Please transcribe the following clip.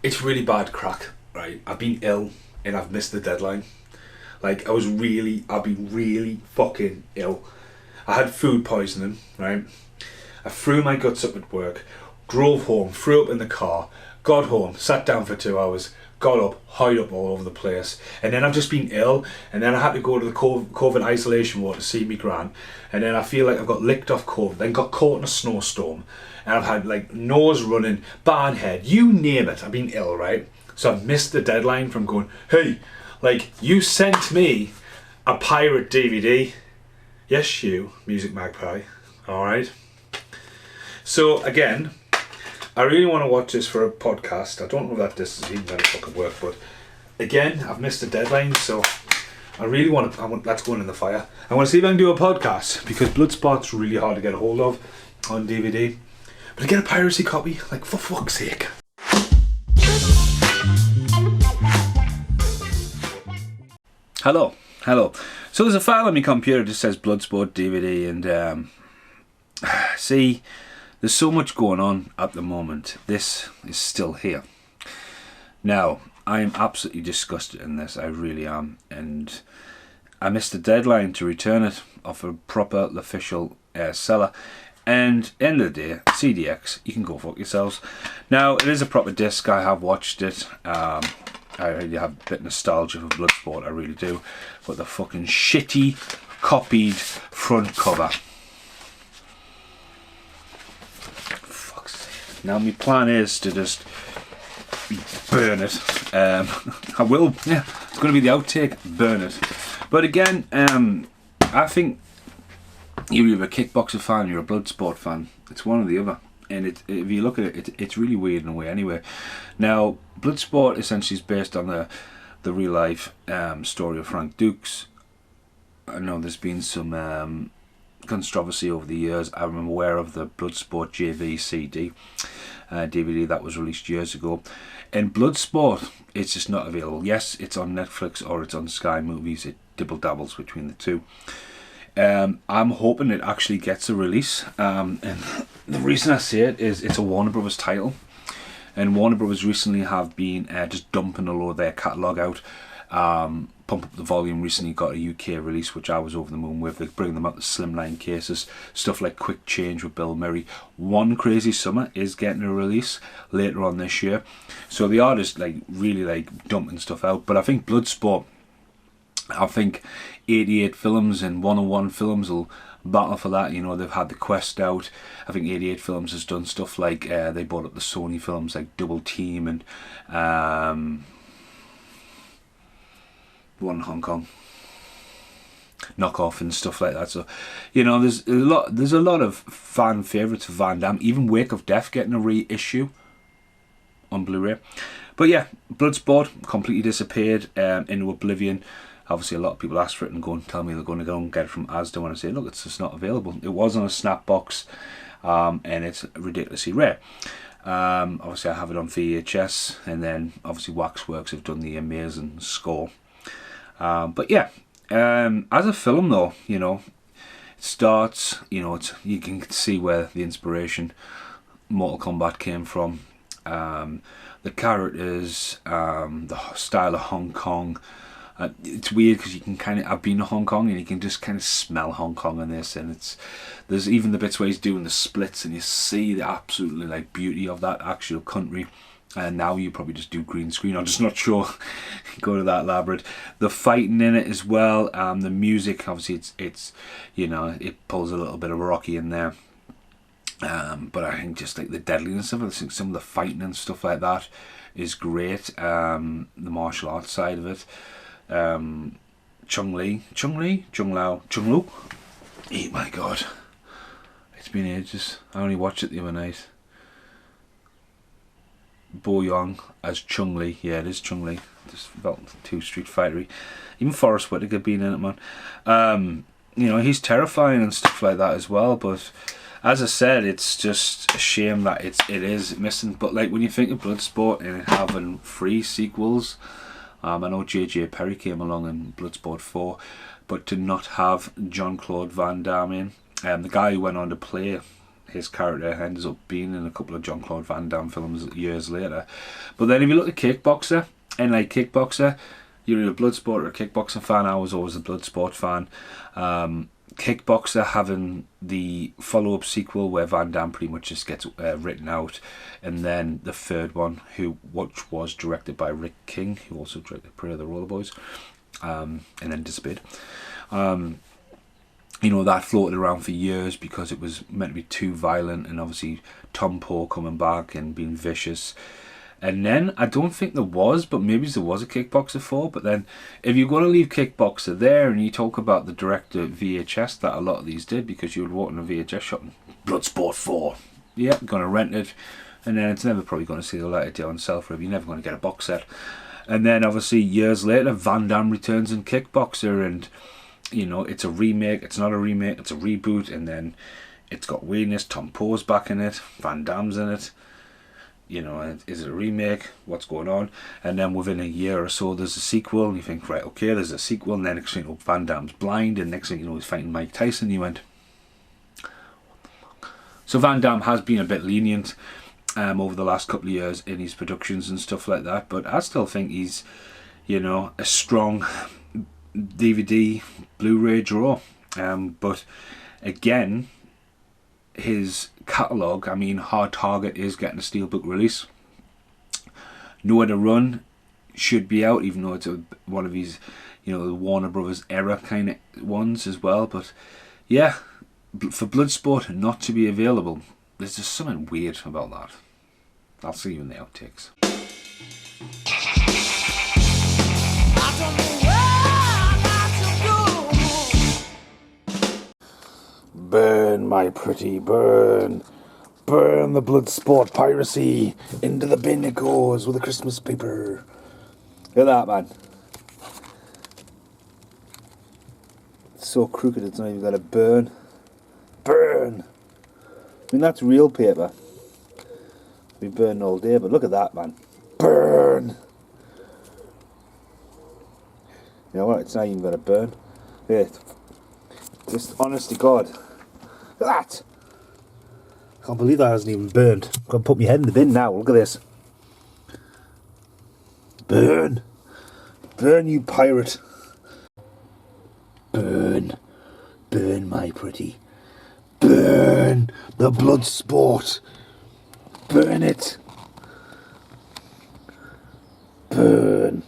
It's really bad crack, right? I've been ill and I've missed the deadline. Like, I've been really fucking ill. I had food poisoning, right? I threw my guts up at work, drove home, threw up in the car, got home, sat down for 2 hours, got up, hid up all over the place. And then I've just been ill, and then I had to go to the COVID isolation ward to see me gran. And then I feel like I've got licked off COVID, then got caught in a snowstorm. And I've had like nose running, bad head, you name it. I've been ill, right? So I've missed the deadline from going, hey, like, you sent me a pirate DVD. Yes, you, Music Magpie. Alright. So, again, I really want to watch this for a podcast. I don't know that this is even going to fucking work, but again, I've missed the deadline, so I want that's going in the fire. I want to see if I can do a podcast, because Bloodsport's really hard to get a hold of on DVD. But to get a piracy copy, like, for fuck's sake. Hello. So there's a file on my computer that says Bloodsport DVD, and see, there's so much going on at the moment. This is still here. Now, I am absolutely disgusted in this, I really am, and I missed the deadline to return it off a proper official seller. And end of the day, CDX, you can go fuck yourselves. Now, it is a proper disc. I have watched it. I really have a bit of nostalgia for Bloodsport, I really do. But the fucking shitty, copied front cover. Fuck's sake. Now, my plan is to just burn it. I will, yeah, it's going to be the outtake, burn it. But again, I think you're either a kickboxer fan or you're a Bloodsport fan. It's one or the other. And if you look at it, it's really weird in a way anyway. Now, Bloodsport essentially is based on the real life story of Frank Dukes. I know there's been some controversy over the years. I'm aware of the Bloodsport JV CD DVD that was released years ago. And Bloodsport, it's just not available. Yes, it's on Netflix or it's on Sky Movies. It double dabbles between the two. I'm hoping it actually gets a release, and the reason I say it is it's a Warner Brothers title, and Warner Brothers recently have been just dumping a lot of their catalogue out. Pump Up the Volume recently got a UK release, which I was over the moon with. They bring them out the slimline cases, stuff like Quick Change with Bill Murray. One Crazy Summer is getting a release later on this year, so the artists really dumping stuff out. But I think Bloodsport, I think 88 Films and 101 Films will battle for that. You know, they've had the Quest out. I think 88 Films has done stuff like they bought up the Sony films like Double Team and one in Hong Kong, Knockoff and stuff like that. So, you know, there's a lot of fan favourites of Van Damme. Even Wake of Death getting a reissue on Blu-ray. But yeah, Bloodsport completely disappeared into oblivion. Obviously, a lot of people ask for it and go and tell me they're going to go and get it from Asda when I say, look, it's just not available. It was on a snap box, and it's ridiculously rare. Obviously, I have it on VHS, and then obviously Waxworks have done the amazing score. But yeah, as a film though, you know, it starts, you know, you can see where the inspiration Mortal Kombat came from. The characters, the style of Hong Kong. It's weird because you can I've been to Hong Kong and you can just kind of smell Hong Kong in this, and there's even the bits where he's doing the splits and you see the absolutely beauty of that actual country. And now you probably just do green screen. I'm just not sure. Go to that elaborate. The fighting in it as well. The music, obviously, it's you know, it pulls a little bit of Rocky in there. But I think just the deadliness of it, I think some of the fighting and stuff like that is great. The martial arts side of it. Chung Lao. Oh my god, it's been ages. I only watched it the other night. Bo Young as Chung Li. Yeah, it is Chung Li. Just felt too Street Fightery. Even Forrest Whitaker being in it, man. You know, he's terrifying and stuff like that as well. But as I said, it's just a shame that it is missing. But when you think of Bloodsport and having 3 sequels. I know J.J. Perry came along in Bloodsport 4, but to not have Jean-Claude Van Damme in, the guy who went on to play his character ends up being in a couple of Jean-Claude Van Damme films years later. But then if you look at Kickboxer, and like Kickboxer, you're a Bloodsport or a Kickboxer fan. I was always a Bloodsport fan. Kickboxer having the follow-up sequel where Van Damme pretty much just gets written out, and then the third one, which was directed by Rick King, who also directed Prey of the Roller Boys, and then disappeared. You know, that floated around for years because it was meant to be too violent, and obviously Tom Poe coming back and being vicious. And then, I don't think there was, but maybe there was a Kickboxer 4, but then, if you're going to leave Kickboxer there, and you talk about the director VHS, that a lot of these did, because you would walk in a VHS shop and, Bloodsport 4, yeah, going to rent it, and then it's never probably going to see the light of day on Self-Rib, you're never going to get a box set. And then, obviously, years later, Van Damme returns in Kickboxer, and, you know, it's a remake, it's not a remake, it's a reboot, and then it's got weirdness, Tom Poe's back in it, Van Damme's in it. You know, is it a remake? What's going on? And then within a year or so, there's a sequel, and you think, right, okay, there's a sequel, and then next thing you know, Van Damme's blind, and next thing you know, he's fighting Mike Tyson. And you went, so Van Damme has been a bit lenient over the last couple of years in his productions and stuff like that, but I still think he's, you know, a strong DVD, Blu-ray draw. But again, his catalogue, I mean, Hard Target is getting a steelbook release. Nowhere to Run should be out, even though it's one of his, you know, the Warner Brothers era kind of ones as well. But yeah, for Bloodsport not to be available, there's just something weird about that. I'll see you in the outtakes. Burn, my pretty, burn. Burn the Bloodsport piracy. Into the bin it goes with a Christmas paper. Look at that, man. It's so crooked it's not even got a burn. Burn! I mean, that's real paper. We burn all day, but look at that, man. Burn! You know what? It's not even got a burn. Yeah, just honest to God. Look at that! I can't believe that hasn't even burned. I'm going to put my head in the bin now. Look at this. Burn! Burn, you pirate! Burn! Burn, my pretty! Burn the Bloodsport! Burn it! Burn!